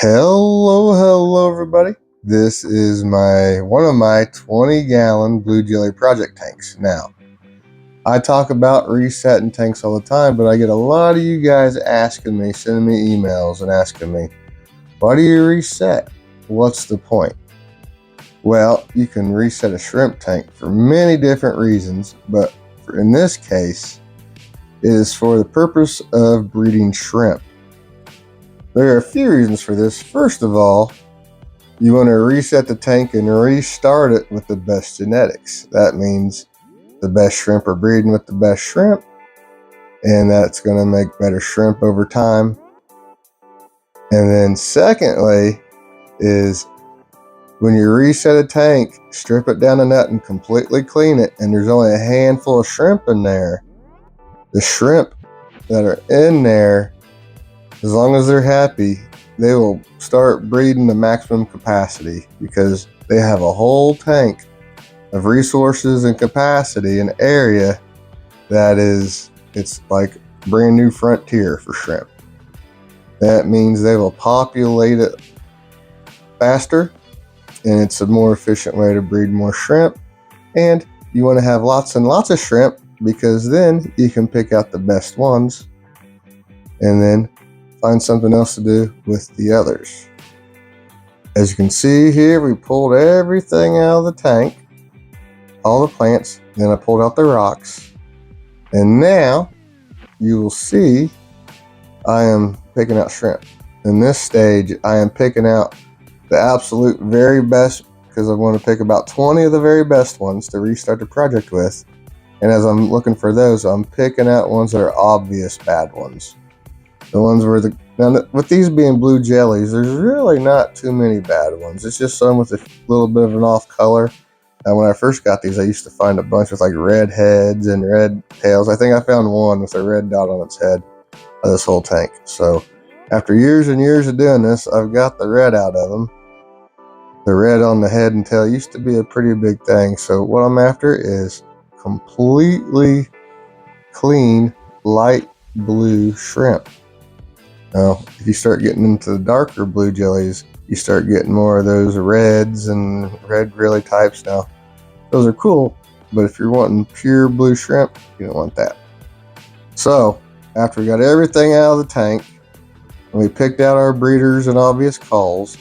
Hello everybody. This is one of my 20-gallon blue jelly project tanks. Now, I talk about resetting tanks all the time, but I get a lot of you guys asking me, sending me emails and asking me, why do you reset? What's the point? Well, you can reset a shrimp tank for many different reasons, but in this case, it is for the purpose of breeding shrimp. There are a few reasons for this. First of all, you want to reset the tank and restart it with the best genetics. That means the best shrimp are breeding with the best shrimp, and that's going to make better shrimp over time. And then secondly is when you reset a tank, strip it down a nut and completely clean it, and there's only a handful of shrimp in there. The shrimp that are in there, as long as they're happy, they will start breeding to maximum capacity because they have a whole tank of resources and capacity and area it's like brand new frontier for shrimp. That means they will populate it faster, and it's a more efficient way to breed more shrimp. And you want to have lots and lots of shrimp because then you can pick out the best ones and then find something else to do with the others. As you can see here, we pulled everything out of the tank, all the plants, then I pulled out the rocks, and now you will see I am picking out shrimp. In this stage, I am picking out the absolute very best because I want to pick about 20 of the very best ones to restart the project with. And as I'm looking for those, I'm picking out ones that are obvious bad ones. The ones where now with these being blue jellies, there's really not too many bad ones. It's just some with a little bit of an off color. And when I first got these, I used to find a bunch with like red heads and red tails. I think I found one with a red dot on its head of this whole tank. So after years and years of doing this, I've got the red out of them. The red on the head and tail used to be a pretty big thing. So what I'm after is completely clean, light blue shrimp. Now, if you start getting into the darker blue jellies, you start getting more of those reds and red grilly types. Now, those are cool, but if you're wanting pure blue shrimp, you don't want that. So, after we got everything out of the tank, and we picked out our breeders and obvious calls,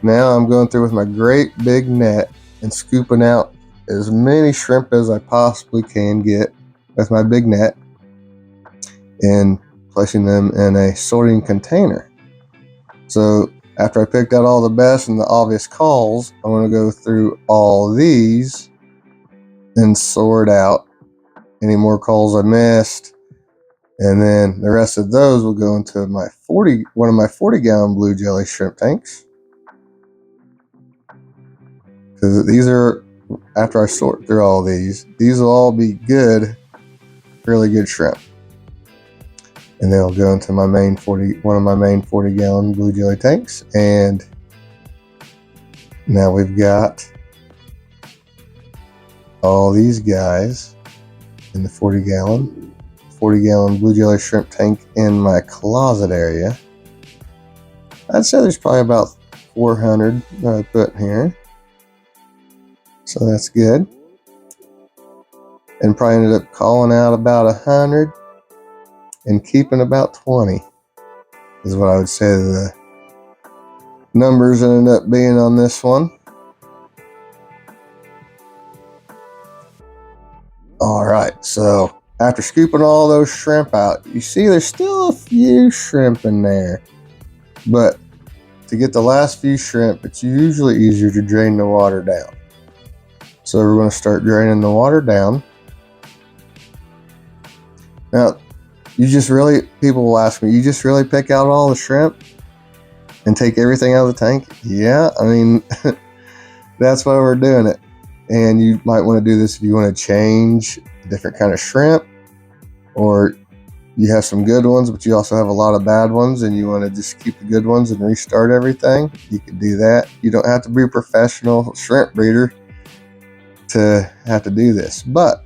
now I'm going through with my great big net and scooping out as many shrimp as I possibly can get with my big net and placing them in a sorting container. So after I picked out all the best and the obvious calls, I'm going to go through all these and sort out any more calls I missed. And then the rest of those will go into one of my 40-gallon blue jelly shrimp tanks. Because these are, after I sort through all these will all be good, really good shrimp. And they'll go into one of my main 40-gallon blue jelly tanks. And now we've got all these guys in the 40-gallon blue jelly shrimp tank in my closet area. I'd say there's probably about 400 that I put in here. So that's good. And probably ended up calling out about 100 and keeping about 20 is what I would say the numbers ended up being on this one. All right, so after scooping all those shrimp out, you see there's still a few shrimp in there, but to get the last few shrimp, it's usually easier to drain the water down. So we're going to start draining the water down. Now, people will ask me, you just really pick out all the shrimp and take everything out of the tank? Yeah, I mean, that's why we're doing it. And you might want to do this if you want to change a different kind of shrimp, or you have some good ones, but you also have a lot of bad ones and you want to just keep the good ones and restart everything. You can do that. You don't have to be a professional shrimp breeder to have to do this, but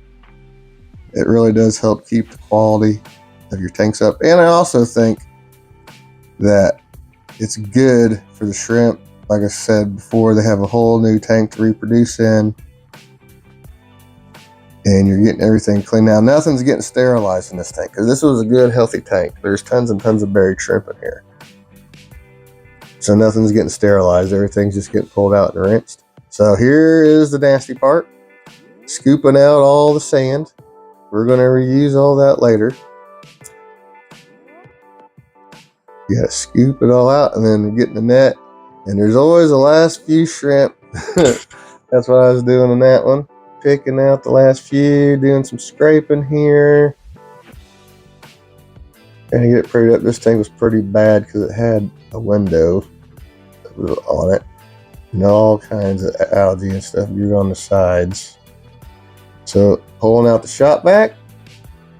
it really does help keep the quality of your tanks up. And I also think that It's good for the shrimp. Like I said before, they have a whole new tank to reproduce in, and you're getting everything clean. Now, nothing's getting sterilized in this tank because this was a good, healthy tank. There's tons and tons of buried shrimp in here. So nothing's getting sterilized. Everything's just getting pulled out and rinsed. So here is the nasty part. Scooping out all the sand. We're going to reuse all that later. You got to scoop it all out and then get in the net. And there's always the last few shrimp. That's what I was doing in that one. Picking out the last few, doing some scraping here. And to get it prettied up, this tank was pretty bad because it had a window that was on it. And all kinds of algae and stuff grew on the sides. So pulling out the shop vac,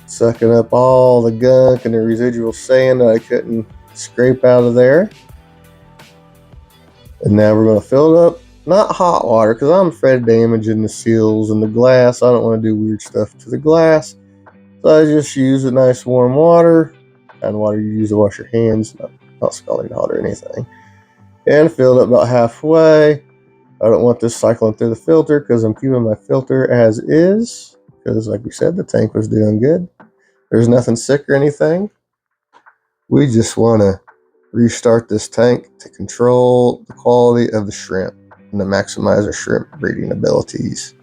sucking up all the gunk and the residual sand that I couldn't scrape out of there. And now we're going to fill it up, not hot water, because I'm afraid of damaging the seals and the glass. I don't want to do weird stuff to the glass. So I just use a nice warm water, kind of water you use to wash your hands, not scalding hot or anything. And fill it up about halfway. I don't want this cycling through the filter because I'm keeping my filter as is. Because like we said, the tank was doing good. There's nothing sick or anything. We just want to restart this tank to control the quality of the shrimp and to maximize our shrimp breeding abilities.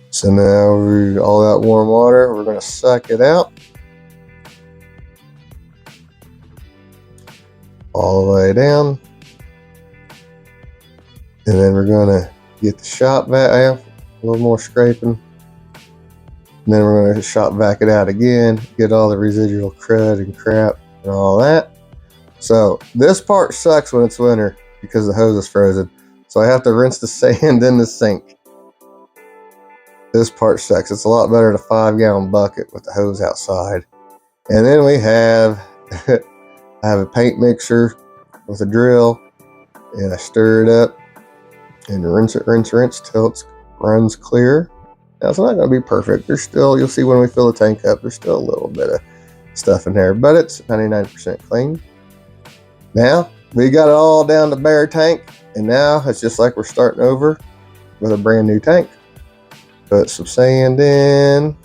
So now all that warm water, we're going to suck it out all the way down. And then we're going to get the shop vac out, a little more scraping. And then we're going to shop vac it out again, get all the residual crud and crap and all that. So this part sucks when it's winter because the hose is frozen. So I have to rinse the sand in the sink. This part sucks. It's a lot better than a 5-gallon bucket with the hose outside. And then we have, I have a paint mixer with a drill, and I stir it up and rinse it, rinse till it runs clear. Now it's not going to be perfect. There's still, you'll see when we fill the tank up, there's still a little bit of stuff in there, but it's 99% clean. Now we got it all down to bare tank, and now it's just like we're starting over with a brand new tank. Put some sand in.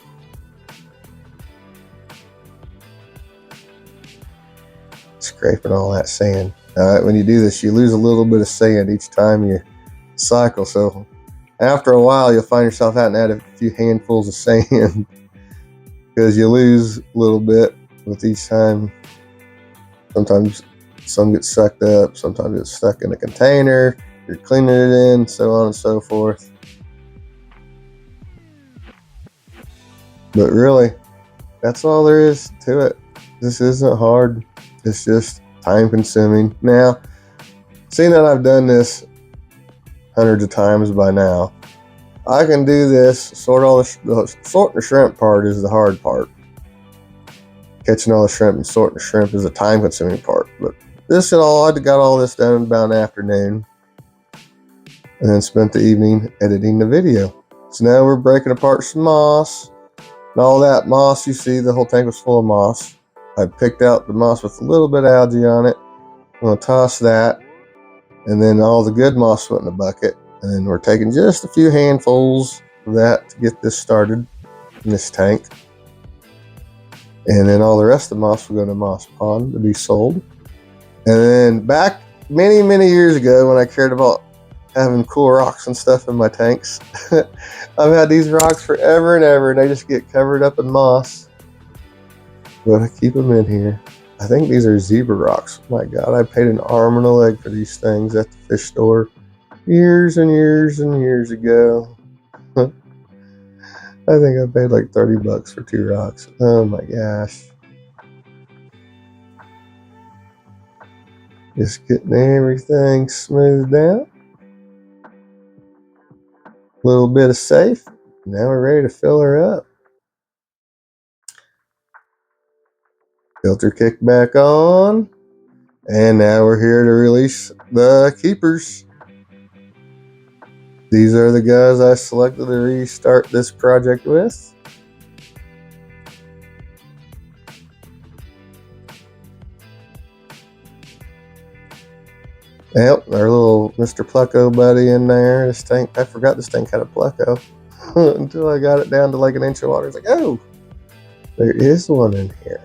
Scraping all that sand. When you do this, you lose a little bit of sand each time you cycle. So after a while, you'll find yourself having to add a few handfuls of sand because you lose a little bit with each time. Sometimes some gets sucked up, sometimes it's stuck in the container. You're cleaning it in, so on and so forth. But really, that's all there is to it. This isn't hard. It's just time consuming. Now, seeing that I've done this hundreds of times by now, I can do this, sorting the shrimp part is the hard part. Catching all the shrimp and sorting the shrimp is the time consuming part. But this and all, I got all this done in about an afternoon. And then spent the evening editing the video. So now we're breaking apart some moss. And all that moss you see, the whole tank was full of moss. I picked out the moss with a little bit of algae on it. I'm going to toss that. And then all the good moss went in the bucket. And then we're taking just a few handfuls of that to get this started in this tank. And then all the rest of the moss will go to Moss Pond to be sold. And then back many, many years ago when I cared about having cool rocks and stuff in my tanks, I've had these rocks forever and ever, and they just get covered up in moss. But I keep them in here. I think these are zebra rocks. My God, I paid an arm and a leg for these things at the fish store years and years and years ago. I think I paid like $30 for 2 rocks. Oh my gosh. Just getting everything smoothed out. A little bit of safe. Now we're ready to fill her up. Filter kick back on. And now we're here to release the keepers. These are the guys I selected to restart this project with. Yep, our little Mr. Pleco buddy in there. This tank, I forgot this tank had a Pleco until I got it down to like an inch of water. It's like, oh, there is one in here.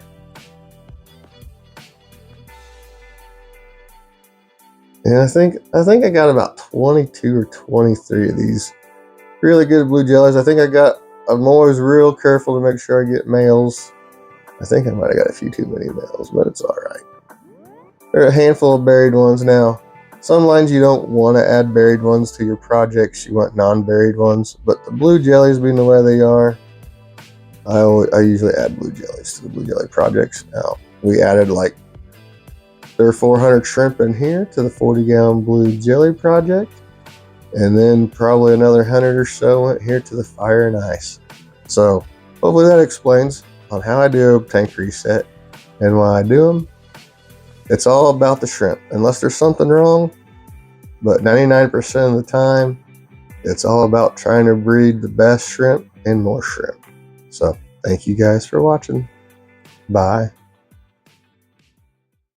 And I think I got about 22 or 23 of these really good blue jellies. I'm always real careful to make sure I get males. I think I might have got a few too many males, but it's all right. There are a handful of buried ones now. Some lines you don't want to add buried ones to your projects. You want non-buried ones, but the blue jellies being the way they are, I usually add blue jellies to the blue jelly projects. Now, we added like 300 or 400 shrimp in here to the 40-gallon blue jelly project. And then probably another 100 or so went here to the fire and ice. So hopefully that explains on how I do a tank reset and why I do them. It's all about the shrimp, unless there's something wrong. But 99% of the time, it's all about trying to breed the best shrimp and more shrimp. So thank you guys for watching. Bye.